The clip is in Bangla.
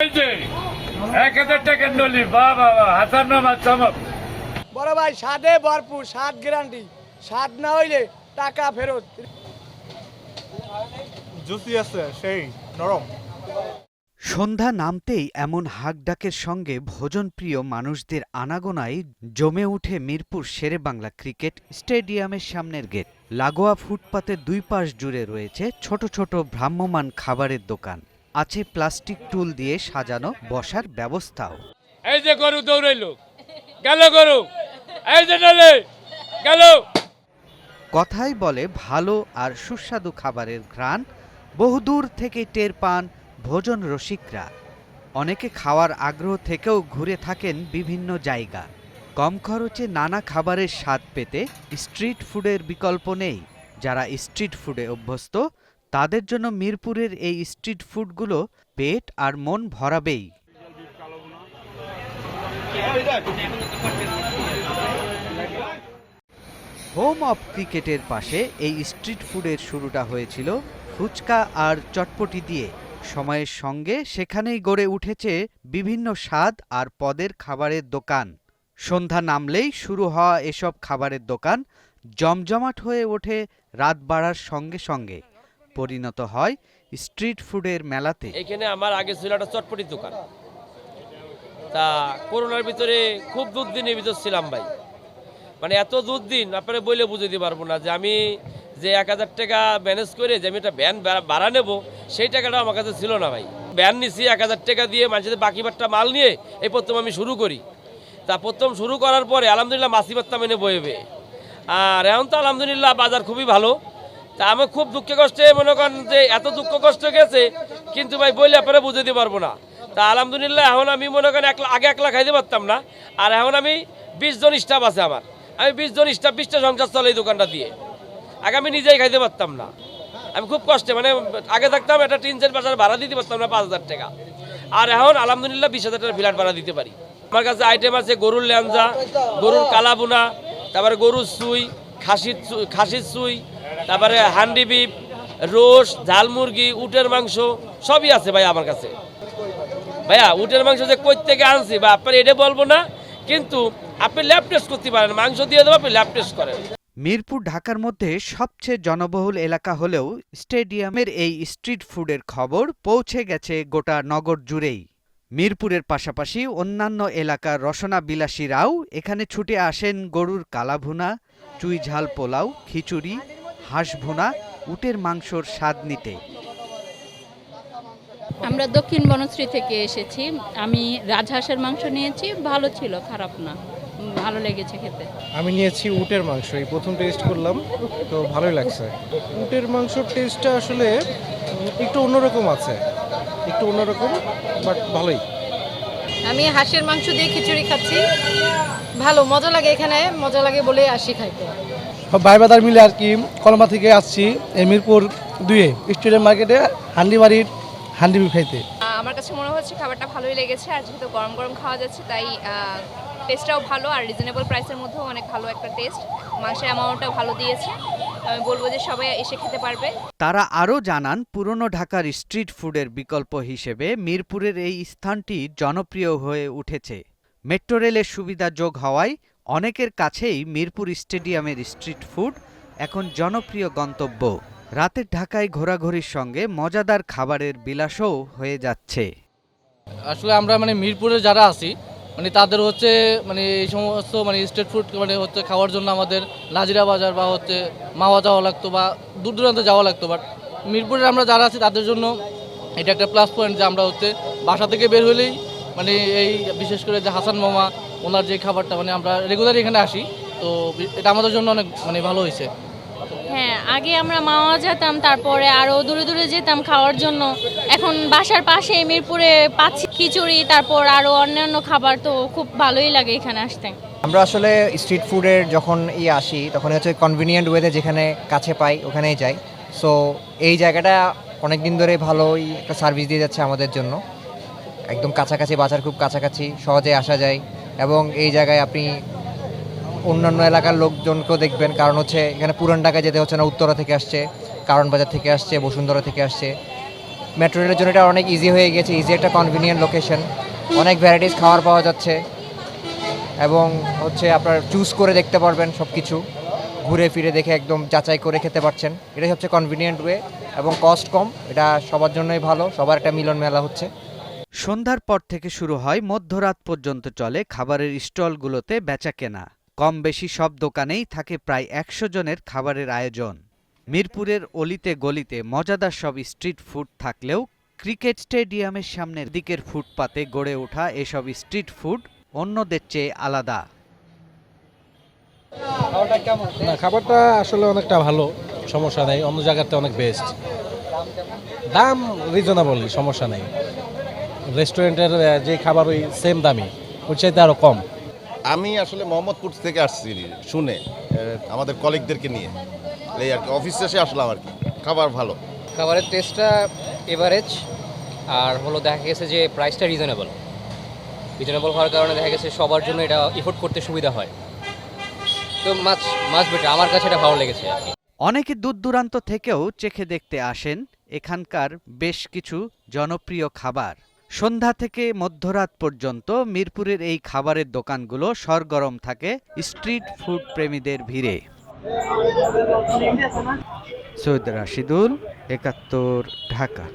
1000 টাকার নলি, বাহ বাহ বাহ, হাসান মামা চমক। বড় ভাই স্বাদে ভরপুর, স্বাদ গ্যারান্টি, স্বাদ না হইলে টাকা ফেরত। জুসি আছে, সেই নরম। সন্ধ্যা নামতেই এমন হাঁকডাকের সঙ্গে ভোজনপ্রিয় মানুষদের আনাগোনায় জমে উঠে মিরপুর শেরেবাংলা ক্রিকেট স্টেডিয়ামের সামনের গেট। লাগোয়া ফুটপাতের দুই পাশ জুড়ে রয়েছে ছোট ছোট ভ্রাম্যমাণ খাবারের দোকান। আছে প্লাস্টিক টুল দিয়ে সাজানো বসার ব্যবস্থাও। এই যে গরু দৌড়াইলো, গেল গরু, এই যে নলে গেল। কথাই বলে ভালো আর সুস্বাদু খাবারের ঘ্রাণ বহুদূর থেকে টের পান ভোজন রসিকরা। অনেকে খাওয়ার আগ্রহ থেকেও ঘুরে থাকেন বিভিন্ন জায়গা। কম খরচে নানা খাবারের স্বাদ পেতে স্ট্রিট ফুডের বিকল্প নেই। যারা স্ট্রিট ফুডে অভ্যস্ত তাদের জন্য মিরপুরের এই স্ট্রিট ফুডগুলো পেট আর মন ভরাবেই। হোম অফ ক্রিকেটের পাশে এই স্ট্রিট ফুডের শুরুটা হয়েছিল ফুচকা আর চটপটি দিয়ে। সময়ের সঙ্গে সেখানেই গড়ে উঠেছে বিভিন্ন স্বাদ আর পদের খাবারের দোকান। সন্ধ্যা নামলেই শুরু হওয়া এসব খাবারের দোকান জমজমাট হয়ে ওঠে রাত বাড়ার সঙ্গে সঙ্গে, পরিণত হয় স্ট্রিট ফুডের মেলাতে। এখানে আমার আগে ছিল একটা চটপটির দোকান, তা করোনার ভিতরে খুব দুর্দিনের ভিতর ছিলাম ভাই। মানে এত দুর্দিন আপনারা বলে বুঝাতে পারবো না যে আমি যে 1000 টাকা ম্যানেজ করে যে আমি একটা ভ্যান ভাড়া নেবো সেই টাকাটা আমার কাছে ছিল না ভাই। ভ্যান নিছি 1000 টাকা দিয়ে, মানুষের বাকি বাট্টা মাল নিয়ে এই প্রথম আমি শুরু করি। তা প্রথম শুরু করার পরে আলহামদুলিল্লাহ মাসি বাত্তা মেনে বইবে। আর এখন তো আলহামদুলিল্লাহ বাজার খুবই ভালো। তা আমি খুব দুঃখে কষ্টে মনে করেন যে এত দুঃখ কষ্ট গেছে, কিন্তু ভাই বললে আপনারা বুঝাতে পারবো না। তা আলহামদুলিল্লাহ এখন আমি মনে করেন আগে 1 লাখ খাইতে পারতাম না, আর এখন আমি 20 জন স্টাফ আছে আমার। আমি 20 জন স্টাফ 20টা সংসার চলে এই দোকানটা দিয়ে। আগে আমি নিজেই খাইতে পারতাম না, আমি খুব কষ্টে মানে আগে থাকতাম একটা টিন সেট বাজার ভাড়া দিতে পারতাম না 5000 টাকা, আর এখন আলহামদুলিল্লাহ 20,000 টাকা ফ্ল্যাট ভাড়া দিতে পারি। আমার কাছে আইটেম আছে গরুর ল্যাঞ্জা, গরুর কালাবুনা, তারপরে গরুর সুই, খাসির সুই, তারপরে হান্ডি বিফ, রোস্ট, ঝাল মুরগি, উটের মাংস সবই আছে ভাই আমার কাছে। ভাইয়া উটের মাংস যে কই থেকে আনছি বা আপনার এটা বলবো না, কিন্তু আপনি ল্যাব টেস্ট করতে পারেন, মাংস দিয়ে দেবো, আপনি ল্যাব টেস্ট করেন। মিরপুর ঢাকার মধ্যে সবচেয়ে জনবহুল এলাকা হলেও স্টেডিয়ামের এই স্ট্রিট ফুডের খবর পৌঁছে গেছে গোটা নগর জুড়েই। মিরপুরের পাশাপাশি অন্যান্য এলাকার রসনা বিলাসীরাও এখানে ছুটে আসেন গরুর কালাভুনা, চুই ঝাল পোলাও, খিচুড়ি, হাঁস ভুনা, উটের মাংসর স্বাদ নিতে। আমরা দক্ষিণ বনশ্রী থেকে এসেছি। আমি রাজহাঁসের মাংস নিয়েছি, ভালো ছিল, খারাপ না, ভালো লেগেছে খেতে। আমি নিয়েছি উটের মাংস, এই প্রথম টেস্ট করলাম, তো ভালোই লাগছে। উটের মাংসর টেস্টটা আসলে একটু অন্যরকম আছে, একটু অন্যরকম, বাট ভালোই। আমি হাঁসের মাংস দিয়ে খিচুড়ি খাচ্ছি, ভালো মজা লাগে, এখানে মজা লাগে বলে আসি খাইতে। সব ভাই বাদার মিলে আর কি কলমা থেকে আসছি এই মিরপুর 2 স্টেডিয়াম মার্কেটে হান্ডিবাড়ির হান্ডি বিফ খাইতে। আমার কাছে মনে হচ্ছে খাবারটা ভালোই লেগেছে, আর যেহেতু গরম গরম খাওয়া যাচ্ছে তাই টেস্টটাও ভালো, আর রিজনেবল প্রাইসের মধ্যেও অনেক ভালো একটা টেস্ট। মাংসের অ্যামাউন্টটাও ভালো দিয়েছে, আমি বলবো যে সবাই এসে খেতে পারবে। তারা আরও জানান পুরনো ঢাকার স্ট্রিট ফুডের বিকল্প হিসেবে মিরপুরের এই স্থানটি জনপ্রিয় হয়ে উঠেছে। মেট্রো রেলের সুবিধা যোগ হওয়ায় অনেকের কাছেই মিরপুর স্টেডিয়ামের স্ট্রিট ফুড এখন জনপ্রিয় গন্তব্য। রাতের ঢাকায় ঘোরাঘুরির সঙ্গে মজাদার খাবারের বিলাসও হয়ে যাচ্ছে। আসলে আমরা মানে মিরপুরে যারা আছি মানে তাদের হচ্ছে মানে এই সমস্ত মানে স্ট্রিট ফুড মানে হচ্ছে খাওয়ার জন্য আমাদের নাজিরা বাজার বা হচ্ছে মাওয়া যাওয়া লাগতো বা দূর দূরান্তে যাওয়া লাগতো, বাট মিরপুরে আমরা যারা আছি তাদের জন্য এটা একটা প্লাস পয়েন্ট যে আমরা হচ্ছে বাসা থেকে বের হলেই মানে এই বিশেষ করে যে হাসান মামা ওনার যে খাবারটা মানে আমরা রেগুলারই এখানে আসি, তো এটা আমাদের জন্য অনেক মানে ভালো হয়েছে। হ্যাঁ, আগে আমরা মাওয়া যেতাম, তারপরে আরও দূরে দূরে যেতাম খাওয়ার জন্য। এখন বাসার পাশে মিরপুরে পাচ্ছি খিচুড়ি, তারপর আরও অন্যান্য খাবার, তো খুব ভালোই লাগে এখানে আসতে। আমরা আসলে স্ট্রিট ফুডের যখন আসি তখন হচ্ছে কনভিনিয়েন্ট ওয়েতে যেখানে কাছে পাই ওখানেই যাই। সো এই জায়গাটা অনেক দিন ধরে ভালোই একটা সার্ভিস দিয়ে যাচ্ছে আমাদের জন্য। একদম কাছাকাছি, বাজার খুব কাছাকাছি, সহজে আসা যায়, এবং এই জায়গায় আপনি অন্যান্য এলাকার লোকজনকেও দেখবেন, কারণ হচ্ছে এখানে পুরান ঢাকায় যেতে হচ্ছে না, উত্তরা থেকে আসছে, কারণ বাজার থেকে আসছে, বসুন্ধরা থেকে আসছে, মেট্রো রেলের জন্য এটা অনেক ইজি হয়ে গেছে, ইজি একটা কনভিনিয়েন্ট লোকেশন, অনেক ভ্যারাইটিস খাবার পাওয়া যাচ্ছে এবং হচ্ছে আপনার চুজ করে দেখতে পারবেন সব কিছু, ঘুরে ফিরে দেখে একদম যাচাই করে খেতে পারছেন। এটাই হচ্ছে কনভিনিয়েন্ট ওয়ে এবং কস্ট কম, এটা সবার জন্যই ভালো, সবার একটা মিলন মেলা হচ্ছে। সন্ধ্যার পর থেকে শুরু হয়, মধ্যরাত পর্যন্ত চলে খাবারের স্টলগুলোতে বেচাকেনা। কম বেশি সব দোকানেই থাকে প্রায় 100 জনের খাবারের আয়োজন। মিরপুরের অলিতে গলিতে মজাদার সব স্ট্রিট ফুড থাকলেও ক্রিকেট স্টেডিয়ামের সামনের দিকের ফুটপাতে গড়ে ওঠা এসব স্ট্রিট ফুড অন্যদের চেয়ে আলাদা। না, খাবারটা আসলে অনেকটা ভালো, সমস্যা নেই, অন্য জায়গাতে অনেক বেস্ট, দাম রিজনেবল, সমস্যা নেই। রেস্টুরেন্টের যে খাবার ওই সেম দামি, ওর চাইতে আরও কম। আমি আসলে মোহাম্মদপুর থেকে আসছি শুনে, আমাদের কলিগদেরকে নিয়ে, এই আর কি অফিস শেষে আসলাম আর কি। খাবার ভালো, খাবারের টেস্টটা এভারেজ, আর হলো দেখা গেছে যে প্রাইসটা রিজনেবল হওয়ার কারণে দেখা গেছে সবার জন্য এটা এফোর্ড করতে সুবিধা হয়। তো মাছ বেটার, আমার কাছে এটা ভালো লেগেছে আর কি। অনেকে দূর দূরান্ত থেকেও চেখে দেখতে আসেন এখানকার বেশ কিছু জনপ্রিয় খাবার। সন্ধ্যা থেকে মধ্যরাত পর্যন্ত মিরপুরের এই খাবারের দোকানগুলো সরগরম থাকে স্ট্রিট ফুড প্রেমীদের ভিড়ে। সৈয়দ রাশিদুল, ৭১, ঢাকা।